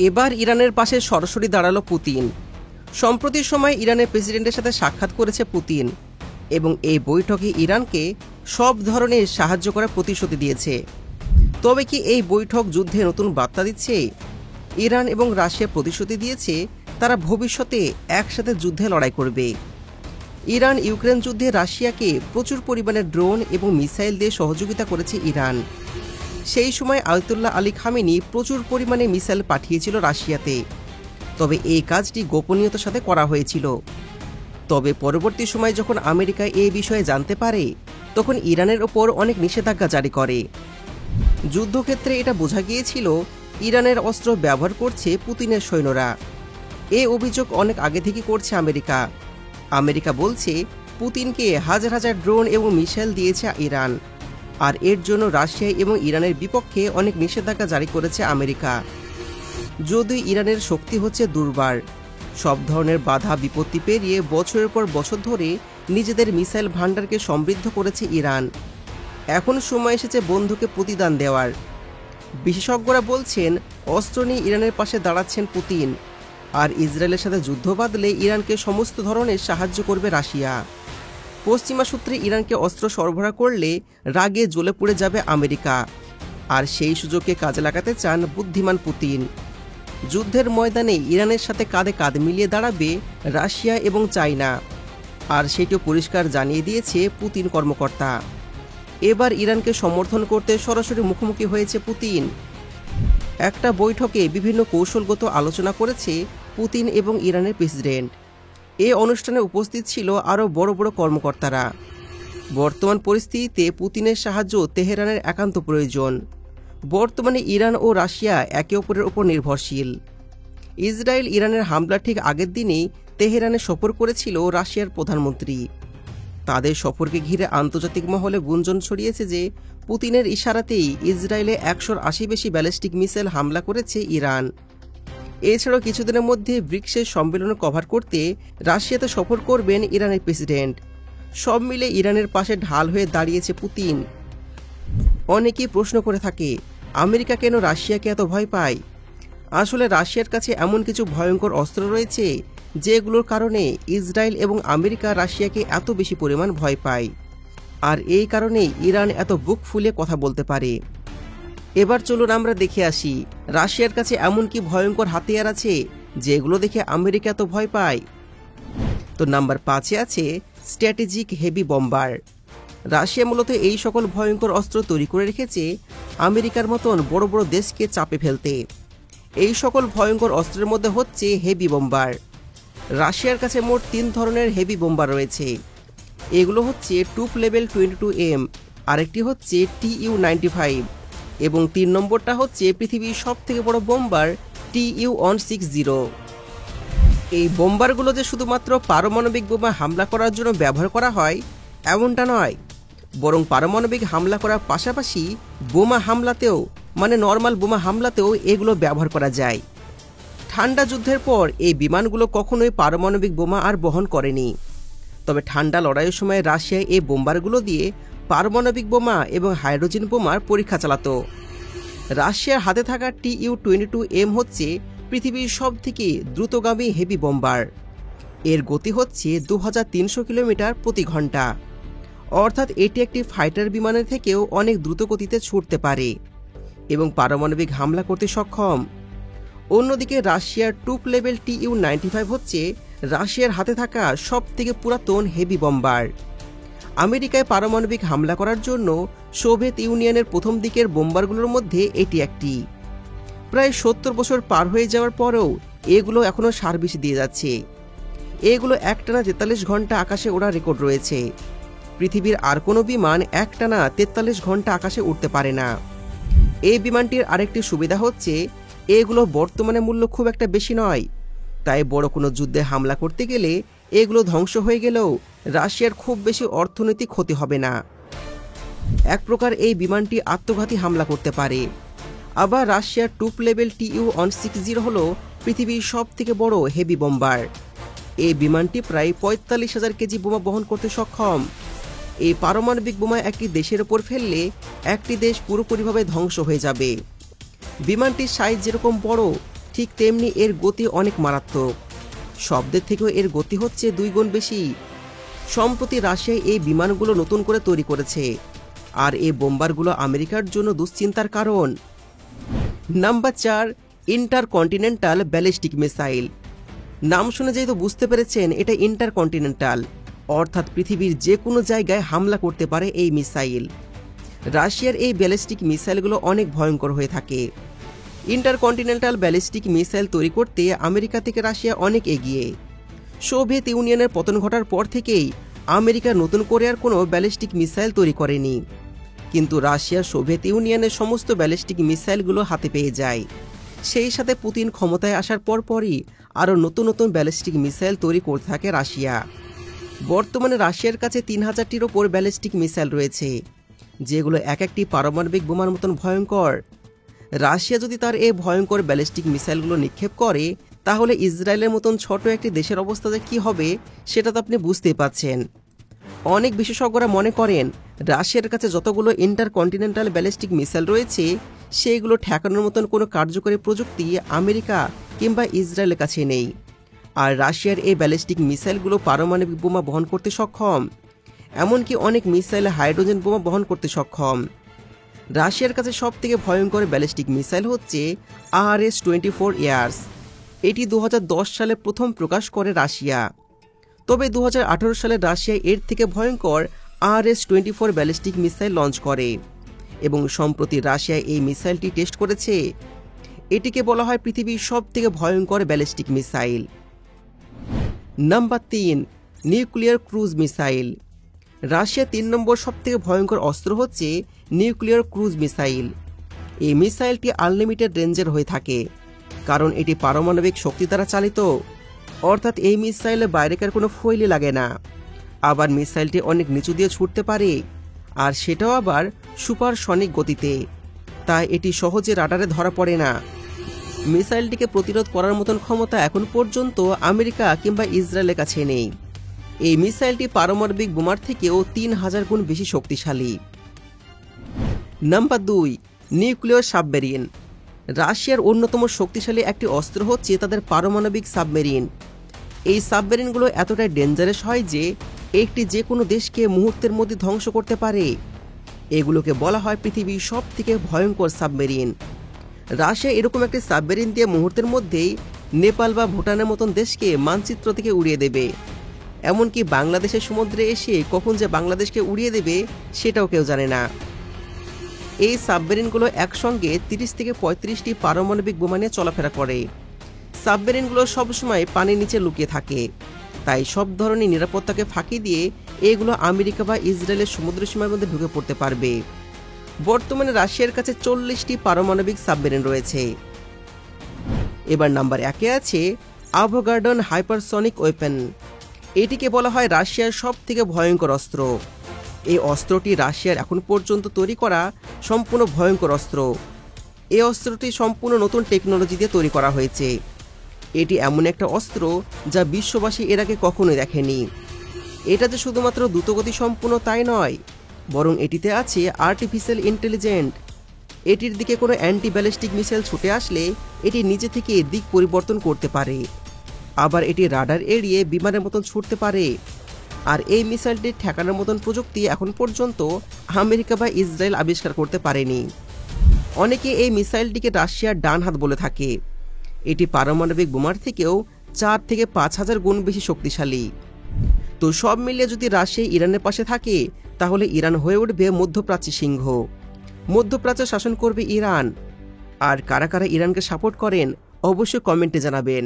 এবার ইরানের পাশে সরাসরি দাঁড়ালো পুতিন। সম্প্রতি সময় ইরানের প্রেসিডেন্টের সাথে সাক্ষাৎ করেছে পুতিন এবং এই বৈঠকে ইরানকে সব ধরনের সাহায্য করার প্রতিশ্রুতি দিয়েছে। তবে কি এই বৈঠক যুদ্ধে নতুন বার্তা দিচ্ছে? ইরান এবং রাশিয়া প্রতিশ্রুতি দিয়েছে তারা ভবিষ্যতে একসাথে যুদ্ধে লড়াই করবে। ইরান ইউক্রেন যুদ্ধে রাশিয়াকে প্রচুর পরিমাণে ড্রোন এবং মিসাইল দিয়ে সহযোগিতা করেছে ইরান। সেই সময় আয়াতুল্লাহ আলী খামেনি প্রচুর পরিমাণে মিসাইল পাঠিয়েছিল রাশিয়াতে, তবে এই কাজটি গোপনীয়তার সাথে করা হয়েছিল। তবে পরবর্তী সময় যখন আমেরিকা এই বিষয়ে জানতে পারে তখন ইরানের ওপর অনেক নিষেধাজ্ঞা জারি করে। যুদ্ধক্ষেত্রে এটা বোঝা গিয়েছিল ইরানের অস্ত্র ব্যবহার করছে পুতিনের সৈন্যরা। এই অভিযোগ অনেক আগে থেকে করছে আমেরিকা। আমেরিকা বলছে পুতিনকে হাজার হাজার ড্রোন এবং মিসাইল দিয়েছে ইরান, আর এর জন্য রাশিয়া এবং ইরানের বিপক্ষে অনেক নিষেধাজ্ঞা জারি করেছে আমেরিকা। যদিও ইরানের শক্তি হচ্ছে দুর্বার, সব ধরনের বাধা বিপত্তি পেরিয়ে বছরের পর বছর ধরে নিজেদের মিসাইল ভান্ডারকে সমৃদ্ধ করেছে ইরান। এখন সময় এসেছে বন্ধুকে প্রতিদান দেওয়ার। বিশেষজ্ঞরা বলছেন অস্ত্র নিয়ে ইরানের পাশে দাঁড়াচ্ছেন পুতিন, আর ইসরায়েলের সাথে যুদ্ধ বাঁধলে ইরানকে সমস্ত ধরনের সাহায্য করবে রাশিয়া। পশ্চিমা সূত্রে ইরানকে অস্ত্র সরবরাহ করলে রাগে জ্বলে পড়ে যাবে আমেরিকা, আর সেই সুযোগকে কাজে লাগাতে চান বুদ্ধিমান পুতিন। যুদ্ধের ময়দানে ইরানের সাথে কাঁধে কাঁধ মিলিয়ে দাঁড়াবে রাশিয়া এবং চায়না, আর সেটিও পরিষ্কার জানিয়ে দিয়েছে পুতিন কর্মকর্তা। এবার ইরানকে সমর্থন করতে সরাসরি মুখোমুখি হয়েছে পুতিন। একটা বৈঠকে বিভিন্ন কৌশলগত আলোচনা করেছে পুতিন এবং ইরানের প্রেসিডেন্ট। এ অনুষ্ঠানে উপস্থিত ছিল আরও বড় বড় কর্মকর্তারা। বর্তমান পরিস্থিতিতে পুতিনের সাহায্য তেহরানের একান্ত প্রয়োজন। বর্তমানে ইরান ও রাশিয়া একে অপরের উপর নির্ভরশীল। ইসরায়েল ইরানের হামলা ঠিক আগের দিনেই তেহরানে সফর করেছিল রাশিয়ার প্রধানমন্ত্রী। তাদের সফরকে ঘিরে আন্তর্জাতিক মহলে গুঞ্জন ছড়িয়েছে যে পুতিনের ইশারাতেই ইসরায়েলে 180 বেশি ব্যালিস্টিক মিসাইল হামলা করেছে ইরান। এছাড়াও কিছুদিনের মধ্যে ব্রিক্সের সম্মেলন কভার করতে রাশিয়াতে সফর করবেন ইরানের প্রেসিডেন্ট। সব মিলে ইরানের পাশে ঢাল হয়ে দাঁড়িয়েছে পুতিন। অনেকেই প্রশ্ন করে থাকে আমেরিকা কেন রাশিয়াকে এত ভয় পায়। আসলে রাশিয়ার কাছে এমন কিছু ভয়ঙ্কর অস্ত্র রয়েছে যেগুলোর কারণে ইসরায়েল এবং আমেরিকা রাশিয়াকে এত বেশি পরিমাণ ভয় পায়, আর এই কারণেই ইরান এত বুক ফুলে কথা বলতে পারে। এবার চলুন আমরা দেখে আসি রাশিয়ার কাছে এমন কি ভয়ঙ্কর হাতিয়ার আছে যেগুলো দেখে আমেরিকা এত ভয় পায়। তো নাম্বার 5-এ আছে স্ট্র্যাটেজিক হেভি বম্বার। রাশিয়া মূলত এই সকল ভয়ঙ্কর অস্ত্র তৈরি করে রেখেছে আমেরিকার মতন বড় বড় দেশকে চাপে ফেলতে। এই সকল ভয়ঙ্কর অস্ত্রের মধ্যে হচ্ছে হেভি বম্বার। রাশিয়ার কাছে মোট 3 ধরনের হেভি বম্বার রয়েছে। এগুলো হচ্ছে টুপ লেভেল 22M, আরেকটি হচ্ছে TU-95 এবং 3 নম্বরটা হচ্ছে পৃথিবীর সবথেকে বড় বোম্বার TU-160। এই বোম্বারগুলো যে শুধুমাত্র পারমাণবিক বোমা হামলা করার জন্য ব্যবহার করা হয় এমনটা নয়, বরং পারমাণবিক হামলা করার পাশাপাশি বোমা হামলাতেও, মানে নর্মাল বোমা হামলাতেও এগুলো ব্যবহার করা যায়। ঠান্ডা যুদ্ধের পর এই বিমানগুলো কখনোই পারমাণবিক বোমা আর বহন করেনি। তবে ঠান্ডা লড়াইয়ের সময় রাশিয়া এই বোম্বারগুলো দিয়ে পারমাণবিক বোমা এবং হাইড্রোজেন বোমার পরীক্ষা চালাতো। রাশিয়ার হাতে থাকা TU-22M হচ্ছে পৃথিবীর সবথেকে দ্রুতগামী হেভি বম্বার। এর গতি হচ্ছে 2300 কিলোমিটার প্রতি ঘন্টা, অর্থাৎ এটি একটি ফাইটার বিমানের থেকেও অনেক দ্রুত গতিতে ছুটতে পারে এবং পারমাণবিক হামলা করতে সক্ষম। অন্যদিকে রাশিয়ার টুপ লেভেল TU-95 হচ্ছে রাশিয়ার হাতে থাকা সবথেকে পুরাতন হেভি বম্বার। আমেরিকায় পারমাণবিক হামলা করার জন্য সোভিয়েত ইউনিয়নের প্রথম দিকের বোম্বারগুলোর মধ্যে এটি একটি। প্রায় 70 বছর পার হয়ে যাওয়ার পরেও এগুলো এখনও সার্ভিস দিয়ে যাচ্ছে। এগুলো একটানা 43 ঘন্টা আকাশে ওড়ার রেকর্ড রয়েছে। পৃথিবীর আর কোনো বিমান একটানা 43 ঘন্টা আকাশে উঠতে পারে না। এই বিমানটির আরেকটি সুবিধা হচ্ছে এগুলো বর্তমানে মূল্য খুব একটা বেশি নয়, তাই বড় কোনো যুদ্ধে হামলা করতে গেলে এগুলো ধ্বংস হয়ে গেলেও রাশিয়ার খুব বেশি অর্থনৈতিক ক্ষতি হবে না। এক প্রকার এই বিমানটি আত্মঘাতী হামলা করতে পারে। আবার রাশিয়ার টুপ লেভেল TU-160 হল পৃথিবীর সবথেকে বড় হেভি বম্বার। এই বিমানটি প্রায় 45,000 কেজি বোমা বহন করতে সক্ষম। এই পারমাণবিক বোমা একটি দেশের ওপর ফেললে একটি দেশ পুরোপুরিভাবে ধ্বংস হয়ে যাবে। বিমানটির সাইজ যেরকম বড় ঠিক তেমনি এর গতি অনেক মারাত্মক। শব্দের থেকেও এর গতি হচ্ছে 2 গুণ বেশি। সম্প্রতি রাশিয়া এই বিমানগুলো নতুন করে তৈরি করেছে, আর এই বোম্বারগুলো আমেরিকার জন্য দুশ্চিন্তার কারণ। Number 4, intercontinental ballistic missile. নাম শুনে যেহেতু বুঝতে পেরেছেন এটা ইন্টারকন্টিনেন্টাল, অর্থাৎ পৃথিবীর যে কোনো জায়গায় হামলা করতে পারে এই মিসাইল। রাশিয়ার এই ব্যালিস্টিক মিসাইলগুলো অনেক ভয়ঙ্কর হয়ে থাকে। ইন্টারকন্টিনেন্টাল ব্যালিস্টিক মিসাইল তৈরি করতে আমেরিকা থেকে রাশিয়া অনেক এগিয়ে। সোভিয়েত ইউনিয়নের পতন ঘটার পর থেকেই আমেরিকা নতুন করে আর কোনো ব্যালিস্টিক মিসাইল তৈরি করেনি, কিন্তু রাশিয়া সোভিয়েত ইউনিয়নের সমস্ত ব্যালিস্টিক মিসাইলগুলো হাতে পেয়ে যায়। সেই সাথে পুতিন ক্ষমতায় আসার পরপরই আরও নতুন নতুন ব্যালিস্টিক মিসাইল তৈরি করতে থাকে রাশিয়া। বর্তমানে রাশিয়ার কাছে 3000টির ওপর ব্যালিস্টিক মিসাইল রয়েছে, যেগুলো এক একটি পারমাণবিক বোমার মতন ভয়ঙ্কর। রাশিয়া যদি তার এই ভয়ঙ্কর ব্যালিস্টিক মিসাইলগুলো নিক্ষেপ করে, তাহলে ইসরায়েলের মতন ছোট একটি দেশের অবস্থা যে কী হবে সেটা তো আপনি বুঝতেই পাচ্ছেন। অনেক বিশেষজ্ঞরা মনে করেন রাশিয়ার কাছে যতগুলো ইন্টারকন্টিনেন্টাল ব্যালিস্টিক মিসাইল রয়েছে, সেইগুলো ঠেকানোর মতন কোনো কার্যকরী প্রযুক্তি আমেরিকা কিংবা ইসরায়েলের কাছে নেই। আর রাশিয়ার এই ব্যালিস্টিক মিসাইলগুলো পারমাণবিক বোমা বহন করতে সক্ষম, এমনকি অনেক মিসাইল হাইড্রোজেন বোমা বহন করতে সক্ষম। রাশিয়ার কাছে সবথেকে ভয়ঙ্কর ব্যালিস্টিক মিসাইল হচ্ছে RS-24 ইয়ার্স। এটি 2010 সালে প্রথম প্রকাশ করে রাশিয়া। তবে 2018 সালে রাশিয়া এর থেকে ভয়ঙ্কর RS-24 ব্যালিস্টিক মিসাইল লঞ্চ করে, এবং সম্প্রতি রাশিয়া এই মিসাইলটি টেস্ট করেছে। এটিকে বলা হয় পৃথিবীর সবথেকে ভয়ঙ্কর ballistic missile. Number 3, nuclear cruise missile. Russia 3 নম্বর সবথেকে ভয়ঙ্কর অস্ত্র হচ্ছে নিউক্লিয়ার ক্রুজ মিসাইল। এই মিসাইলটি আনলিমিটেড রেঞ্জের হয়ে থাকে, কারণ এটি পারমাণবিক শক্তি দ্বারা চালিত, অর্থাৎ এই মিসাইলে বাইরেকার কোনো ফয়েলই লাগে না। আবার মিসাইলটি অনেক নিচু দিয়ে ছুটতে পারে, আর সেটাও আবার সুপারসনিক গতিতে, তাই এটি সহজে রাডারে ধরা পড়ে না। মিসাইলটিকে প্রতিরোধ করার মতন ক্ষমতা এখন পর্যন্ত আমেরিকা কিংবা ইসরায়েলের কাছে নেই। এই মিসাইলটি পারমাণবিক বোমার থেকেও 3000 গুণ বেশি শক্তিশালী। Number 2, nuclear submarine. রাশিয়ার অন্যতম শক্তিশালী একটি অস্ত্র হচ্ছে তাদের পারমাণবিক সাবমেরিন। এই সাবমেরিনগুলো এতটাই ডেঞ্জারাস হয় যে একটি যে কোনো দেশকে মুহূর্তের মধ্যে ধ্বংস করতে পারে। এগুলোকে বলা হয় পৃথিবীর সবথেকে ভয়ঙ্কর সাবমেরিন। রাশিয়া এরকম একটি সাবমেরিন দিয়ে মুহূর্তের মধ্যেই নেপাল বা ভুটানের মতন দেশকে মানচিত্র থেকে উড়িয়ে দেবে। এমনকি বাংলাদেশের সমুদ্রে এসে কখন যে বাংলাদেশকে উড়িয়ে দেবে সেটাও কেউ জানে না। এই সাবমেরিনগুলো একসঙ্গে 30 থেকে 35টি পারমাণবিক বোমা নিয়ে চলাফেরা করে। সাবমেরিনগুলো সবসময় পানির নিচে লুকিয়ে থাকে, তাই সব ধরনের নিরাপত্তাকে ফাঁকি দিয়ে এগুলো আমেরিকা বা ইসরায়েলের সমুদ্র সীমার মধ্যে ঢুকে পড়তে পারবে। বর্তমানে রাশিয়ার কাছে 40টি পারমাণবিক সাবমেরিন রয়েছে। এবার নাম্বার 1 আছে অ্যাভোগাড্রন হাইপারসনিক ওয়েপন। এটিকে বলা হয় রাশিয়ার সবথেকে ভয়ঙ্কর অস্ত্র। এই অস্ত্রটি রাশিয়ার এখন পর্যন্ত তৈরি করা সম্পূর্ণ ভয়ঙ্কর অস্ত্র। এই অস্ত্রটি সম্পূর্ণ নতুন টেকনোলজি দিয়ে তৈরি করা হয়েছে। এটি এমন একটা অস্ত্র যা বিশ্ববাসী এর আগে কখনোই দেখেনি। এটা যে শুধুমাত্র দ্রুতগতি সম্পূর্ণ তাই নয়, বরং এটিতে আছে আর্টিফিশিয়াল ইন্টেলিজেন্ট। এটির দিকে কোনো অ্যান্টি ব্যালিস্টিক মিসাইল ছুটে আসলে এটি নিজে থেকে দিক পরিবর্তন করতে পারে। আবার এটি রাডার এড়িয়ে বিমানের মতন ছুটতে পারে। আর এই মিসাইলটি ঠেকানোর মতন প্রযুক্তি এখন পর্যন্ত আমেরিকা বা ইসরায়েল আবিষ্কার করতে পারেনি। অনেকে এই মিসাইলটিকে রাশিয়ার ডান হাত বলে থাকে। এটি পারমাণবিক বোমার থেকেও 4 থেকে 5000 গুণ বেশি শক্তিশালী। তো সব মিলিয়ে যদি রাশিয়া ইরানের পাশে থাকে, তাহলে ইরান হয়ে উঠবে মধ্যপ্রাচ্যের সিংহ। মধ্যপ্রাচ্য শাসন করবে ইরান। আর কারা কারা ইরানকে সাপোর্ট করেন অবশ্যই কমেন্টে জানাবেন।